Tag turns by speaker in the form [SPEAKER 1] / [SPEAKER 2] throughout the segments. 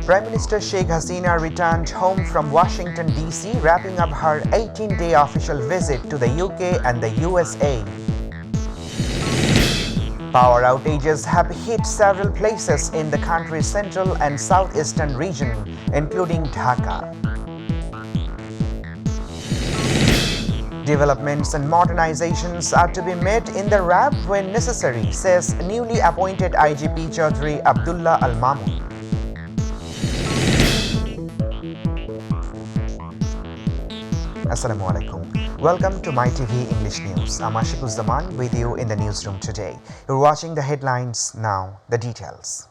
[SPEAKER 1] Prime Minister Sheikh Hasina returned home from Washington, D.C., wrapping up her 18-day official visit to the UK and the USA. Power outages have hit several places in the country's central and southeastern region, including Dhaka. Developments and modernizations are to be made in the RAB when necessary, says newly appointed IGP Chaudhry Abdullah Al Mamun. Assalamu alaikum. Welcome to MyTV English News. I'm Ashikuzaman with you in the newsroom today. You're watching the headlines, now the details.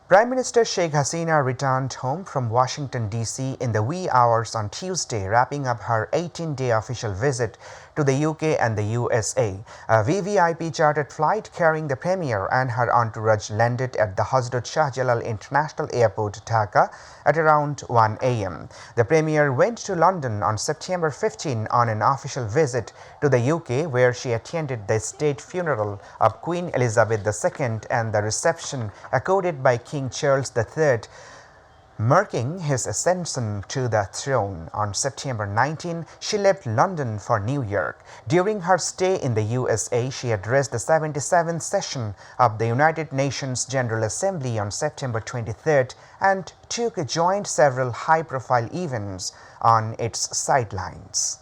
[SPEAKER 1] Prime Minister Sheikh Hasina returned home from Washington, D.C. in the wee hours on Tuesday, wrapping up her 18-day official visit to the UK and the USA. A VVIP chartered flight carrying the Premier and her entourage landed at the Hazrat Shah Jalal International Airport, Dhaka, at around 1 a.m. The Premier went to London on September 15 on an official visit to the UK, where she attended the state funeral of Queen Elizabeth II and the reception accorded by King Charles III, marking his ascension to the throne. On September 19, she left London for New York. During her stay in the USA, she addressed the 77th session of the United Nations General Assembly on September 23 and joined several high-profile events on its sidelines.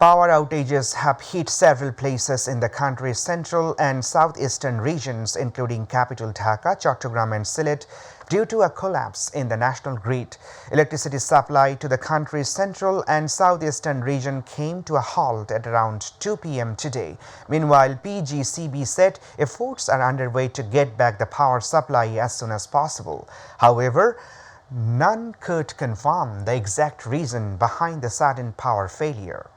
[SPEAKER 1] Power outages have hit several places in the country's central and southeastern regions, including capital Dhaka, Chattogram and Sylhet, due to a collapse in the national grid. Electricity supply to the country's central and southeastern region came to a halt at around 2 p.m. today. Meanwhile, PGCB said efforts are underway to get back the power supply as soon as possible. However, none could confirm the exact reason behind the sudden power failure.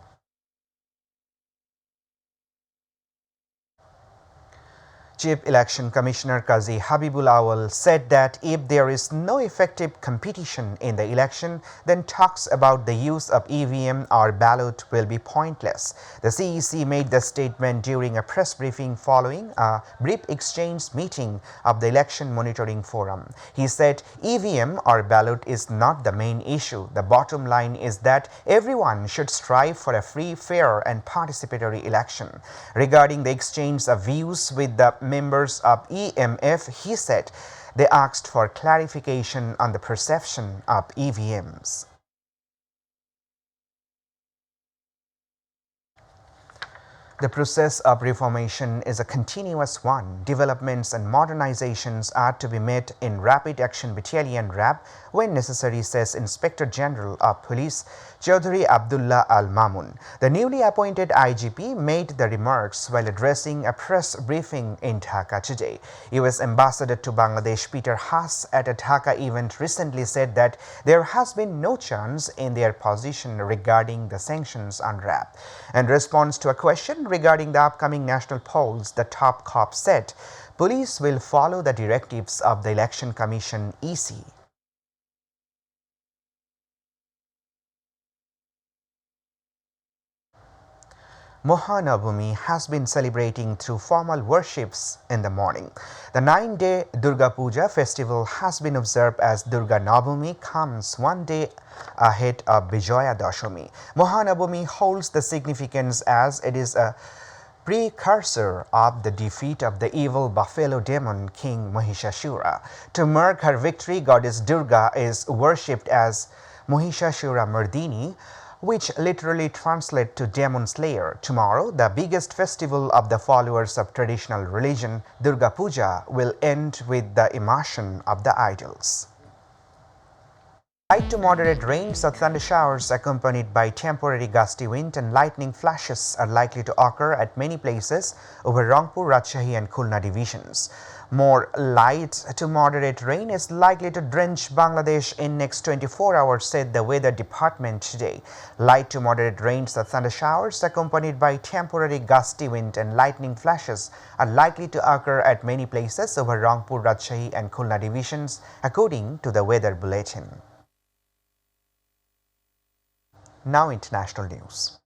[SPEAKER 1] Chief Election Commissioner Qazi Habibul Awal said that if there is no effective competition in the election, then talks about the use of EVM or ballot will be pointless. The CEC made the statement during a press briefing following a brief exchange meeting of the Election Monitoring Forum. He said EVM or ballot is not the main issue. The bottom line is that everyone should strive for a free, fair and participatory election. Regarding the exchange of views with the members of EMF, he said they asked for clarification on the perception of EVMs. The process of reformation is a continuous one. Developments and modernizations are to be made in Rapid Action Battalion RAB when necessary, says Inspector General of Police Chaudhry Abdullah Al Mamun. The newly appointed IGP made the remarks while addressing a press briefing in Dhaka today. US Ambassador to Bangladesh Peter Haas at a Dhaka event recently said that there has been no change in their position regarding the sanctions on RAB. In response to a question regarding the upcoming national polls, the top cop said police will follow the directives of the Election Commission EC. Mahanavami has been celebrating through formal worships in the morning. The 9-day Durga Puja festival has been observed as Durga Navami comes one day ahead of Vijaya Dashami. Mahanavami holds the significance as it is a precursor of the defeat of the evil buffalo demon King Mahishasura. To mark her victory, goddess Durga is worshipped as Mahishasura Mardini, which literally translates to demon slayer. Tomorrow, the biggest festival of the followers of traditional religion, Durga Puja, will end with the immersion of the idols. Light to moderate rains or thunder showers accompanied by temporary gusty wind and lightning flashes are likely to occur at many places over Rangpur, Rajshahi and Khulna divisions. More light to moderate rain is likely to drench Bangladesh in next 24 hours, said the Weather Department today. Light to moderate rains or thunder showers accompanied by temporary gusty wind and lightning flashes are likely to occur at many places over Rangpur, Rajshahi and Khulna divisions, according to the Weather Bulletin. Now international news.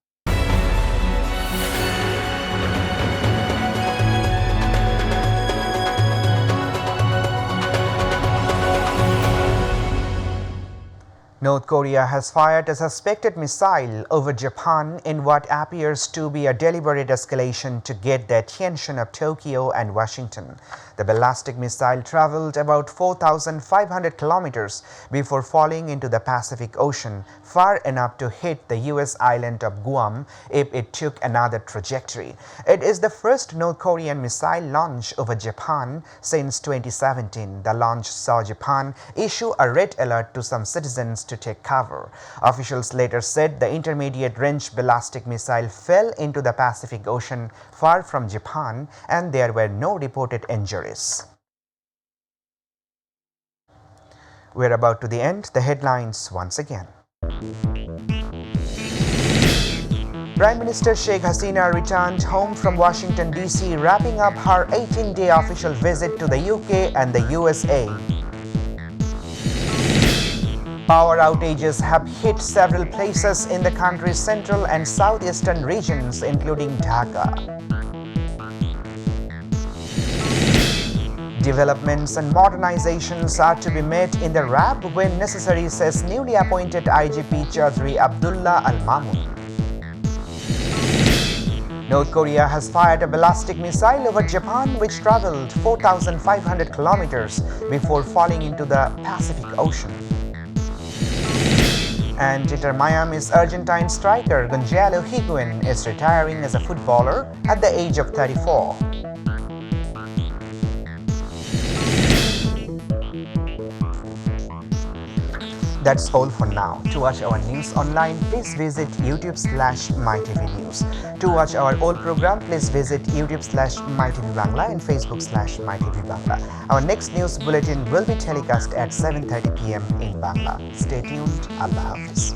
[SPEAKER 1] North Korea has fired a suspected missile over Japan in what appears to be a deliberate escalation to get the attention of Tokyo and Washington. The ballistic missile traveled about 4,500 kilometers before falling into the Pacific Ocean, far enough to hit the U.S. island of Guam if it took another trajectory. It is the first North Korean missile launch over Japan since 2017. The launch saw Japan issue a red alert to some citizens to take cover. Officials later said the intermediate-range ballistic missile fell into the Pacific Ocean far from Japan and there were no reported injuries. We're about to the end. The headlines once again. Prime Minister Sheikh Hasina returned home from Washington, D.C., wrapping up her 18-day official visit to the UK and the USA. Power outages have hit several places in the country's central and southeastern regions, including Dhaka. Developments and modernizations are to be made in the RAB when necessary, says newly appointed IGP Chaudhry Abdullah Al-Mamun. North Korea has fired a ballistic missile over Japan which traveled 4,500 kilometers before falling into the Pacific Ocean. And Inter Miami's Argentine striker Gonzalo Higuain is retiring as a footballer at the age of 34. That's all for now. To watch our news online, please visit YouTube/mytvnews. To watch our old program, please visit YouTube/mytvbangla and Facebook/mytvbangla. Our next news bulletin will be telecast at 7:30 p.m. in Bangla. Stay tuned. Allah Hafiz.